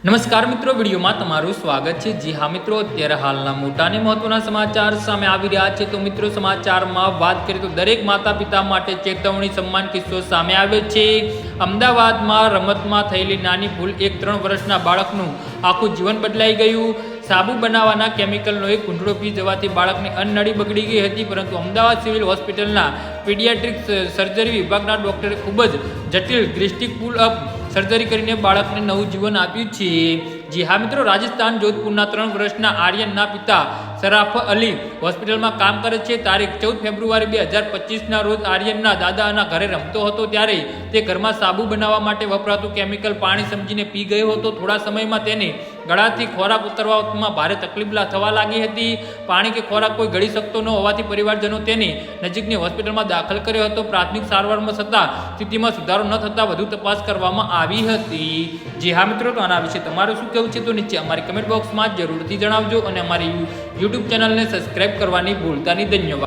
નમસ્કાર મિત્રો, વિડીયોમાં તમારું સ્વાગત છે। જી હા મિત્રો, અત્યારે હાલના મોટા અને મહત્વના સમાચાર સામે આવી રહ્યા છે। તો મિત્રો, સમાચારમાં વાત કરીએ તો દરેક માતા પિતા માટે ચેતવણી સમાન કિસ્સો સામે આવ્યો છે। અમદાવાદમાં રમતમાં થયેલી નાની ભૂલ 3 વર્ષના બાળકનું આખું જીવન બદલાઈ ગયું। સાબુ બનાવવાના કેમિકલનો એક ઘૂંટડો પી જવાથી બાળકની અન્નનળી બગડી ગઈ હતી, પરંતુ અમદાવાદ સિવિલ હોસ્પિટલના પીડિયાટ્રિક સર્જરી વિભાગના ડોક્ટરે ખૂબ જ જટિલ ગ્રેસ્ટિક પુલ અપ સર્જરી કરીને બાળકને નવું જીવન આપ્યું છે। જી હા મિત્રો, રાજસ્થાન જોધપુરના 3 વર્ષના આર્યનના પિતા સરાફ અલી હોસ્પિટલમાં કામ કરે છે। તારીખ 14 ફેબ્રુઆરી 2025ના રોજ આર્યનના દાદાના ઘરે રમતો હતો, ત્યારે તે ઘરમાં સાબુ બનાવવા માટે વપરાતું કેમિકલ પાણી સમજીને પી ગયો હતો। થોડા સમયમાં તેને ગળાથી ખોરાક ઉતરવામાં ભારે તકલીફ થવા લાગી હતી। પાણી કે ખોરાક કોઈ ગળી શકતો ન હોવાથી પરિવારજનો તેને નજીકની હોસ્પિટલમાં દાખલ કર્યો હતો। પ્રાથમિક સારવારમાં છતાં સ્થિતિમાં સુધારો ન થતાં વધુ તપાસ કરવામાં આવી હતી। જી હા મિત્રો, તો આના વિશે તમારું શું કહેવું છે તો નીચે અમારી કમેન્ટ બોક્સમાં જરૂરથી જણાવજો અને અમારી યુટ્યુબ ચેનલને સબસ્ક્રાઇબ કરવાની ભૂલતા નહીં। ધન્યવાદ।